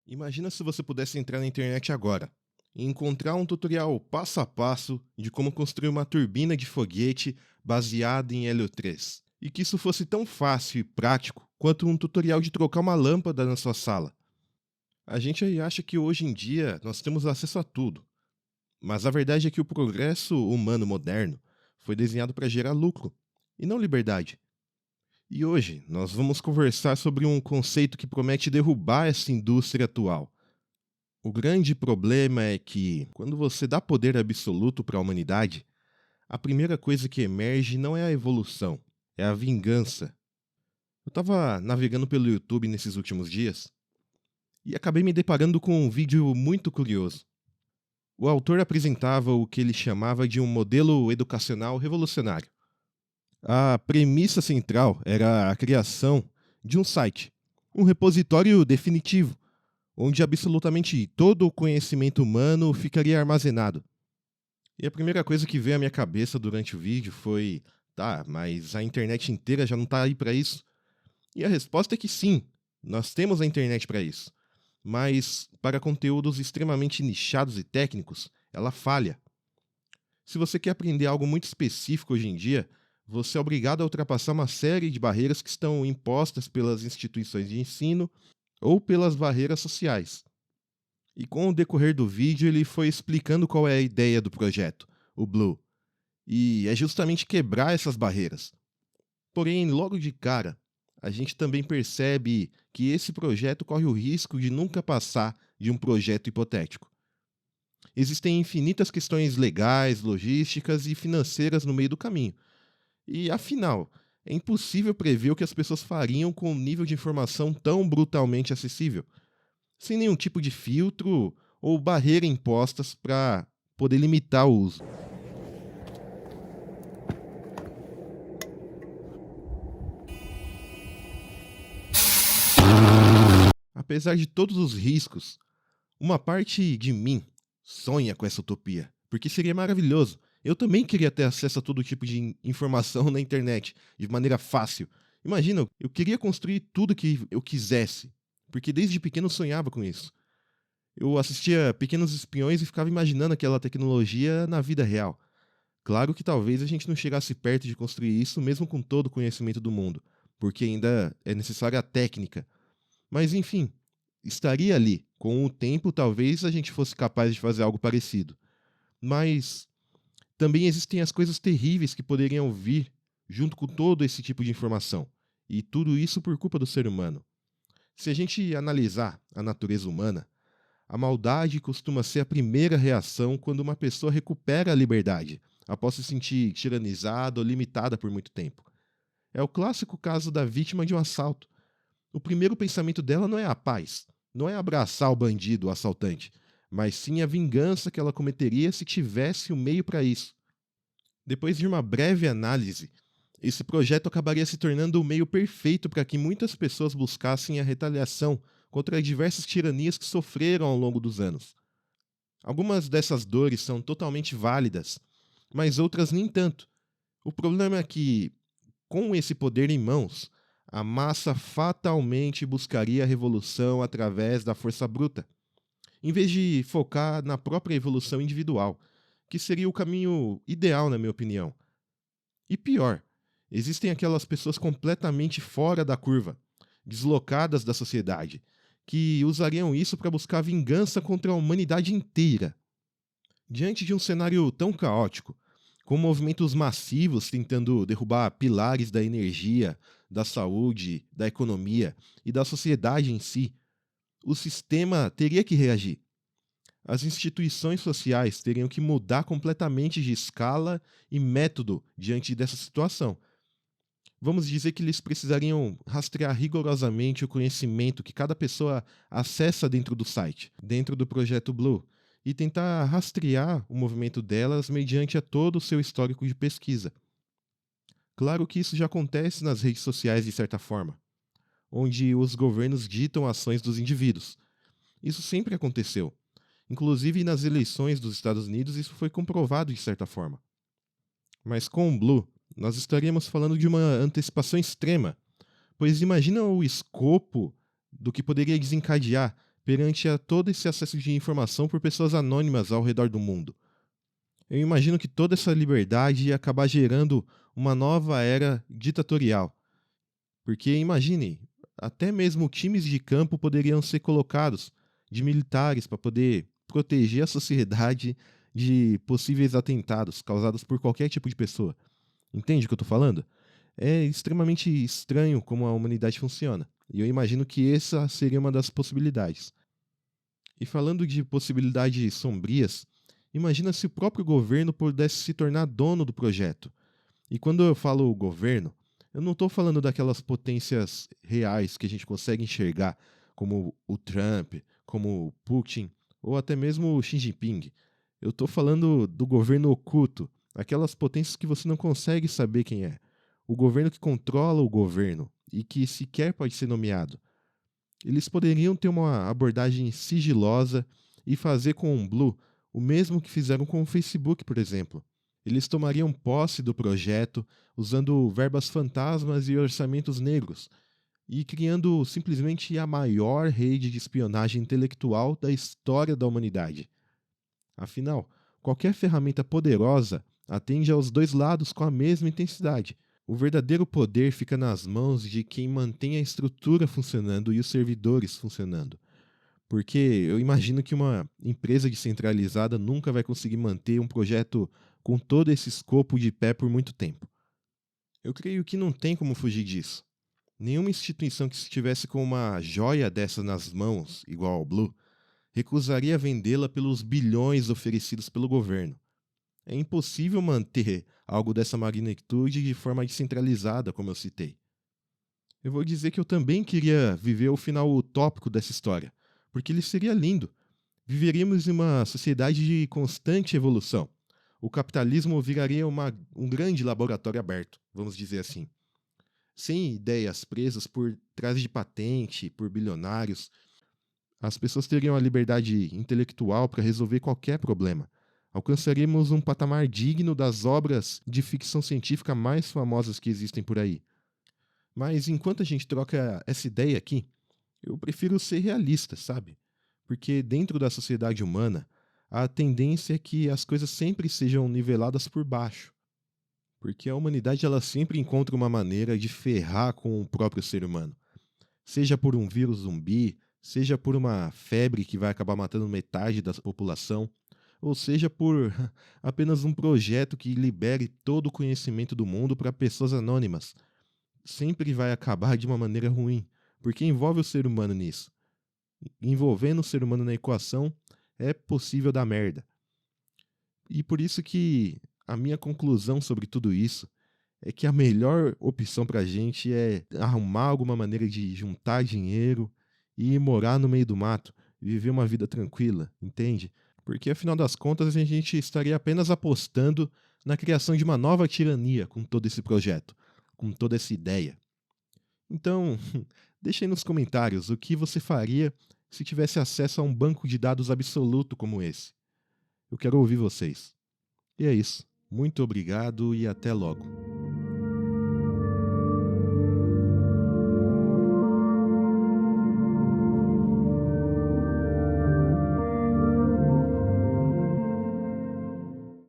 Imagina se você pudesse entrar na internet agora e encontrar um tutorial passo a passo de como construir uma turbina de foguete baseada em Hélio 3. E que isso fosse tão fácil e prático quanto um tutorial de trocar uma lâmpada na sua sala. A gente aí acha que hoje em dia nós temos acesso a tudo, mas a verdade é que o progresso humano moderno foi desenhado para gerar lucro e não liberdade. E hoje nós vamos conversar sobre um conceito que promete derrubar essa indústria atual. O grande problema é que, quando você dá poder absoluto para a humanidade, a primeira coisa que emerge não é a evolução, é a vingança. Eu estava navegando pelo YouTube nesses últimos dias e acabei me deparando com um vídeo muito curioso. O autor apresentava o que ele chamava de um modelo educacional revolucionário. A premissa central era a criação de um site, um repositório definitivo, onde absolutamente todo o conhecimento humano ficaria armazenado. E a primeira coisa que veio à minha cabeça durante o vídeo foi: tá, mas a internet inteira já não está aí para isso? E a resposta é que sim, nós temos a internet para isso. Mas para conteúdos extremamente nichados e técnicos, ela falha. Se você quer aprender algo muito específico hoje em dia, você é obrigado a ultrapassar uma série de barreiras que estão impostas pelas instituições de ensino ou pelas barreiras sociais. E com o decorrer do vídeo, ele foi explicando qual é a ideia do projeto, o Blue. E é justamente quebrar essas barreiras. Porém, logo de cara, a gente também percebe que esse projeto corre o risco de nunca passar de um projeto hipotético. Existem infinitas questões legais, logísticas e financeiras no meio do caminho. E, afinal, é impossível prever o que as pessoas fariam com um nível de informação tão brutalmente acessível, sem nenhum tipo de filtro ou barreira impostas para poder limitar o uso. Apesar de todos os riscos, uma parte de mim sonha com essa utopia, porque seria maravilhoso. Eu também queria ter acesso a todo tipo de informação na internet, de maneira fácil. Imagina, eu queria construir tudo que eu quisesse, porque desde pequeno eu sonhava com isso. Eu assistia Pequenos Espiões e ficava imaginando aquela tecnologia na vida real. Claro que talvez a gente não chegasse perto de construir isso mesmo com todo o conhecimento do mundo, porque ainda é necessária a técnica. Mas enfim, estaria ali. Com o tempo, talvez a gente fosse capaz de fazer algo parecido. Mas também existem as coisas terríveis que poderiam vir junto com todo esse tipo de informação. E tudo isso por culpa do ser humano. Se a gente analisar a natureza humana, a maldade costuma ser a primeira reação quando uma pessoa recupera a liberdade, após se sentir tiranizada ou limitada por muito tempo. É o clássico caso da vítima de um assalto. O primeiro pensamento dela não é a paz, não é abraçar o bandido, o assaltante, mas sim a vingança que ela cometeria se tivesse o meio para isso. Depois de uma breve análise, esse projeto acabaria se tornando o meio perfeito para que muitas pessoas buscassem a retaliação contra diversas tiranias que sofreram ao longo dos anos. Algumas dessas dores são totalmente válidas, mas outras nem tanto. O problema é que, com esse poder em mãos, a massa fatalmente buscaria a revolução através da força bruta, em vez de focar na própria evolução individual, que seria o caminho ideal, na minha opinião. E pior, existem aquelas pessoas completamente fora da curva, deslocadas da sociedade, que usariam isso para buscar vingança contra a humanidade inteira. Diante de um cenário tão caótico, com movimentos massivos tentando derrubar pilares da energia, da saúde, da economia e da sociedade em si, o sistema teria que reagir. As instituições sociais teriam que mudar completamente de escala e método diante dessa situação. Vamos dizer que eles precisariam rastrear rigorosamente o conhecimento que cada pessoa acessa dentro do site, dentro do projeto Blue, e tentar rastrear o movimento delas mediante a todo o seu histórico de pesquisa. Claro que isso já acontece nas redes sociais de certa forma, onde os governos ditam ações dos indivíduos. Isso sempre aconteceu. Inclusive nas eleições dos Estados Unidos isso foi comprovado de certa forma. Mas com o Blue, nós estaríamos falando de uma antecipação extrema, pois imagina o escopo do que poderia desencadear perante a todo esse acesso de informação por pessoas anônimas ao redor do mundo. Eu imagino que toda essa liberdade ia acabar gerando uma nova era ditatorial. Porque imagine, até mesmo times de campo poderiam ser colocados de militares para poder proteger a sociedade de possíveis atentados causados por qualquer tipo de pessoa. Entende o que eu estou falando? É extremamente estranho como a humanidade funciona. E eu imagino que essa seria uma das possibilidades. E falando de possibilidades sombrias, imagina se o próprio governo pudesse se tornar dono do projeto. E quando eu falo governo, eu não estou falando daquelas potências reais que a gente consegue enxergar, como o Trump, como o Putin, ou até mesmo o Xi Jinping. Eu estou falando do governo oculto, aquelas potências que você não consegue saber quem é. O governo que controla o governo e que sequer pode ser nomeado. Eles poderiam ter uma abordagem sigilosa e fazer com o Blue o mesmo que fizeram com o Facebook, por exemplo. Eles tomariam posse do projeto usando verbas fantasmas e orçamentos negros e criando simplesmente a maior rede de espionagem intelectual da história da humanidade. Afinal, qualquer ferramenta poderosa atende aos dois lados com a mesma intensidade. O verdadeiro poder fica nas mãos de quem mantém a estrutura funcionando e os servidores funcionando. Porque eu imagino que uma empresa descentralizada nunca vai conseguir manter um projeto com todo esse escopo de pé por muito tempo. Eu creio que não tem como fugir disso. Nenhuma instituição que estivesse com uma joia dessa nas mãos, igual ao Blue, recusaria vendê-la pelos bilhões oferecidos pelo governo. É impossível manter algo dessa magnitude de forma descentralizada, como eu citei. Eu vou dizer que eu também queria viver o final utópico dessa história, porque ele seria lindo. Viveríamos em uma sociedade de constante evolução. O capitalismo viraria um grande laboratório aberto, vamos dizer assim. Sem ideias presas por trás de patente, por bilionários, as pessoas teriam a liberdade intelectual para resolver qualquer problema. Alcançaríamos um patamar digno das obras de ficção científica mais famosas que existem por aí. Mas enquanto a gente troca essa ideia aqui, eu prefiro ser realista, sabe? Porque dentro da sociedade humana, a tendência é que as coisas sempre sejam niveladas por baixo. Porque a humanidade ela sempre encontra uma maneira de ferrar com o próprio ser humano. Seja por um vírus zumbi, seja por uma febre que vai acabar matando metade da população, ou seja por apenas um projeto que libere todo o conhecimento do mundo para pessoas anônimas. Sempre vai acabar de uma maneira ruim, porque envolve o ser humano nisso. Envolvendo o ser humano na equação, é possível dar merda. E por isso que a minha conclusão sobre tudo isso é que a melhor opção pra gente é arrumar alguma maneira de juntar dinheiro e ir morar no meio do mato, viver uma vida tranquila, entende? Porque afinal das contas a gente estaria apenas apostando na criação de uma nova tirania com todo esse projeto, com toda essa ideia. Então, deixa aí nos comentários o que você faria se tivesse acesso a um banco de dados absoluto como esse. Eu quero ouvir vocês. E é isso. Muito obrigado e até logo.